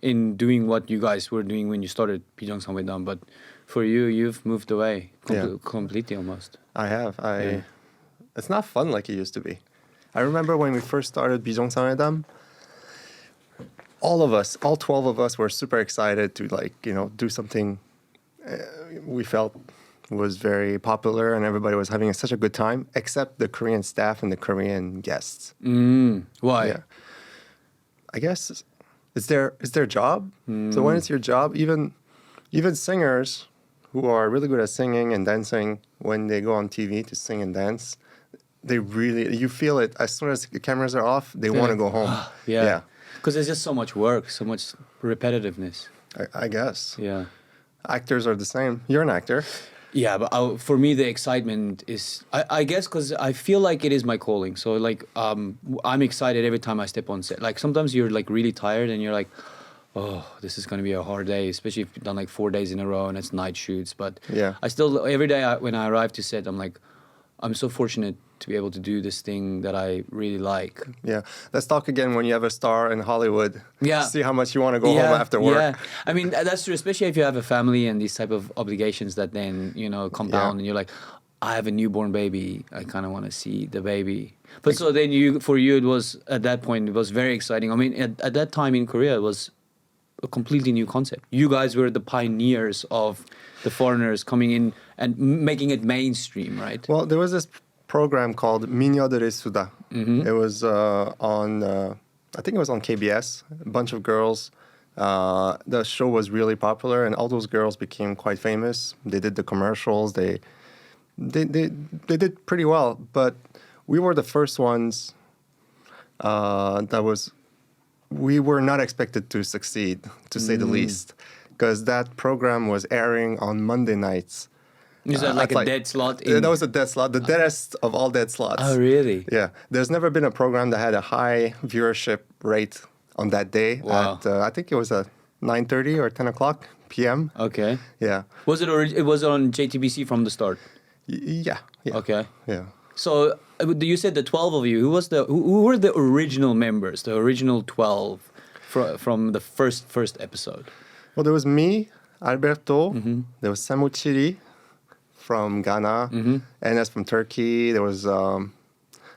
in doing what you guys were doing when you started 비정상회담. But for you, you've moved away completely almost. I have. It's not fun like it used to be. I remember when we first started 비정상회담, all of us, all 12 of us were super excited to do something we felt was very popular and everybody was having such a good time, except the Korean staff and the Korean guests. Why? Yeah. I guess it's their job. So when it's your job, even singers who are really good at singing and dancing, when they go on TV to sing and dance, you feel it as soon as the cameras are off, they want to go home. Yeah. Because there's just so much work, so much repetitiveness. I guess. Yeah. Actors are the same. You're an actor. Yeah, but for me, the excitement is, I guess, because I feel like it is my calling. So, I'm excited every time I step on set. Like, sometimes you're, really tired and you're like, oh, this is going to be a hard day, especially if you've done, 4 days in a row and it's night shoots. But I still, every day when I arrive to set, I'm like, I'm so fortunate to be able to do this thing that I really like. Yeah. Let's talk again when you have a star in Hollywood. Yeah. See how much you want to go home after work. Yeah. I mean, that's true, especially if you have a family and these type of obligations that then, compound and you're like, I have a newborn baby. I kind of want to see the baby. But so then for you, it was, at that point, it was very exciting. I mean, at that time in Korea, it was a completely new concept. You guys were the pioneers of the foreigners coming in and making it mainstream, right? Well, there was this program called 미녀들의 수다. It was on, I think it was on KBS. A bunch of girls. The show was really popular, and all those girls became quite famous. They did the commercials. They did pretty well, but we were the first ones. We were not expected to succeed, to say the least, because that program was airing on Monday nights. Is that a dead slot? That was a dead slot, the deadest of all dead slots. Oh, really? Yeah. There's never been a program that had a high viewership rate on that day. Wow. At, I think it was at 9:30 or 10 o'clock p.m. Okay. Yeah. Was it on JTBC from the start? Yeah. Okay. Yeah. So you said the 12 of you. Who were the original members? The original 12 from the first episode. Well, there was me, Alberto. There was Samuchiri from Ghana, and that's from Turkey. There was, I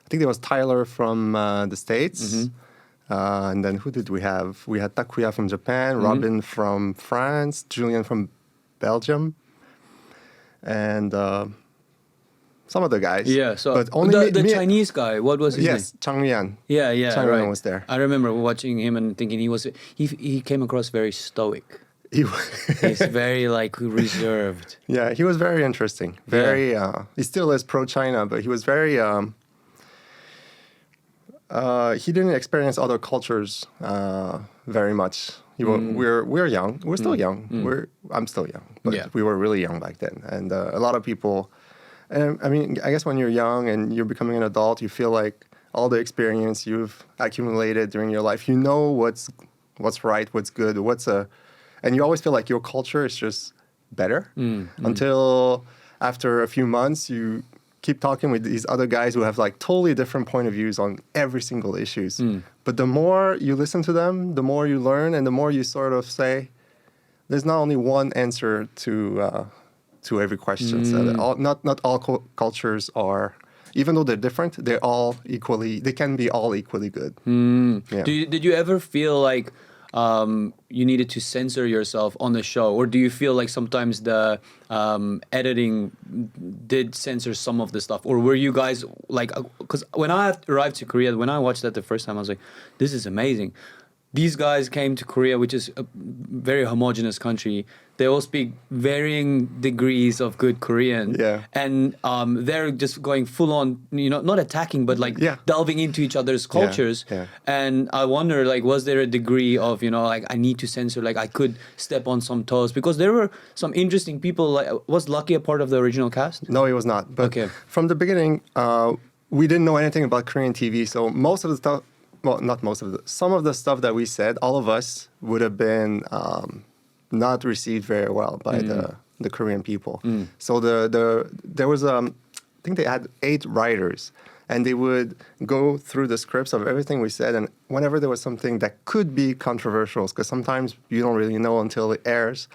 think there was Tyler from the States. And then who did we have? We had Takuya from Japan, Robin from France, Julian from Belgium, and some other guys. Yeah, so but only the Chinese guy, what was his name? Yes, Chang Lian. Yeah, Chang Lian right. was there. I remember watching him and thinking he came across very stoic. He's very reserved. Yeah, he was very interesting. He still is pro-China, but he was very. He didn't experience other cultures very much. We're young. We're still young. I'm still young, but we were really young back then, and a lot of people. And I mean, I guess when you're young and you're becoming an adult, you feel like all the experience you've accumulated during your life, you know what's right, what's good, and you always feel like your culture is just better until after a few months you keep talking with these other guys who have totally different point of views on every single issues. But the more you listen to them, the more you learn, and the more you sort of say, there's not only one answer to every question. So not all cultures are, even though they're different, they can be all equally good. Yeah. Did you ever feel like you needed to censor yourself on the show, or do you feel like sometimes the editing did censor some of the stuff, or were you guys because when I arrived to Korea, when I watched that the first time, I was like, this is amazing. These guys came to Korea, which is a very homogenous country. They all speak varying degrees of good Korean. Yeah. And they're just going full on, not attacking, but delving into each other's cultures. Yeah. And I wonder, was there a degree of, I need to censor, I could step on some toes? Because there were some interesting people. Was Lucky a part of the original cast? No, he was not. But from the beginning, we didn't know anything about Korean TV. So most of the stuff, well, not most of some of the stuff that we said, all of us would have been not received very well by the Korean people. So there was I think they had 8 writers, and they would go through the scripts of everything we said, and whenever there was something that could be controversial, because sometimes you don't really know until it airs,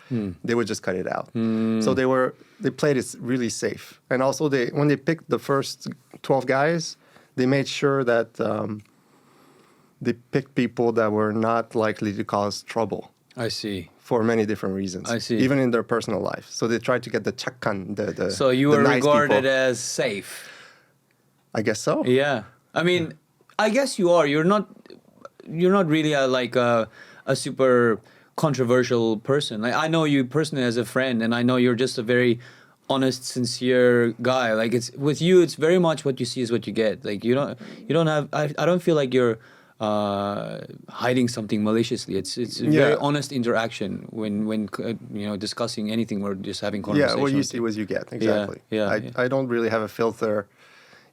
they would just cut it out. So they played it really safe. And also when they picked the first 12 guys, they made sure that they picked people that were not likely to cause trouble. I see. For many different reasons. I see. Even in their personal life. So they tried to get the chakkan, the So you the were nice regarded people. as safe. I guess so. Yeah. I mean, I guess you are. You're not really a super controversial person. Like, I know you personally as a friend, and I know you're just a very honest, sincere guy. Like, it's with you, it's very much what you see is what you get. Like, you don't have. I don't feel like you're hiding something maliciously. It's a very honest interaction when discussing anything or just having conversation. Yeah, what you see is what you get. Exactly. Yeah. I don't really have a filter.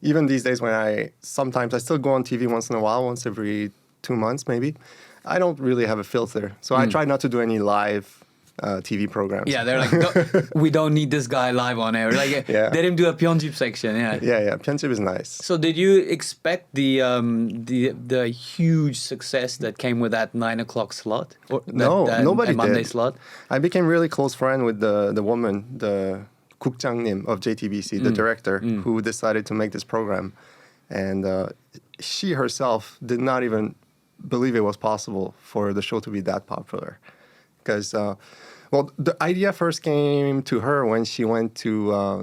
Even these days when I still go on TV once in a while, once every 2 months maybe. I don't really have a filter. So I try not to do any live TV programs. Yeah, they're like, we don't need this guy live on air. Like, let him do a Pyeonjip section. Yeah. Yeah. Pyeonjip is nice. So did you expect the huge success that came with that 9 o'clock slot? Or that nobody Monday did. slot? I became really close friend with the woman, the 국장님 of JTBC, the director, who decided to make this program. And she herself did not even believe it was possible for the show to be that popular. Because, the idea first came to her when she went to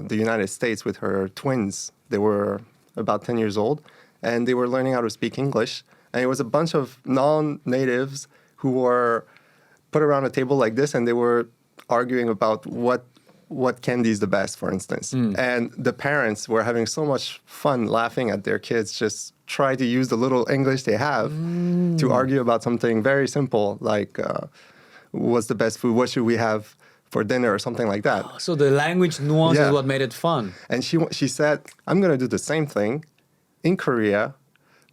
the United States with her twins. They were about 10 years old, and they were learning how to speak English. And it was a bunch of non-natives who were put around a table like this, and they were arguing about what candy is the best, for instance. And the parents were having so much fun laughing at their kids just try to use the little English they have to argue about something very simple, like what's the best food, what should we have for dinner, or something like that. So the language nuance is what made it fun. And she said, I'm going to do the same thing in Korea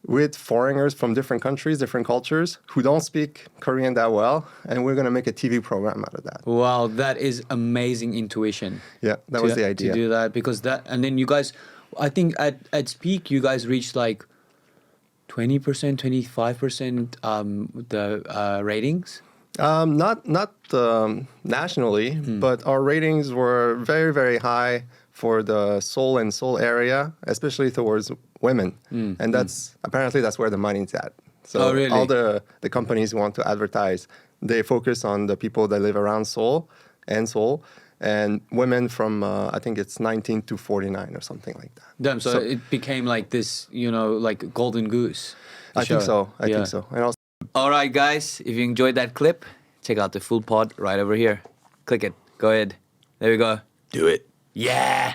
with foreigners from different countries, different cultures, who don't speak Korean that well, and we're going to make a TV program out of that. Wow, that is amazing intuition. Yeah, that was the idea. To do that, because and then you guys, I think at its peak, you guys reached like 20%, 25% the ratings. Not nationally, but our ratings were very, very high for the Seoul and Seoul area, especially towards women. And apparently that's where the money's at. So really? All the companies who want to advertise, they focus on the people that live around Seoul, and women from, I think it's 19 to 49 or something like that. Damn, so it became like this, like golden goose. I think so. I think so. And also, all right, guys, if you enjoyed that clip, check out the full pod right over here. Click it. Go ahead. There we go. Do it. Yeah.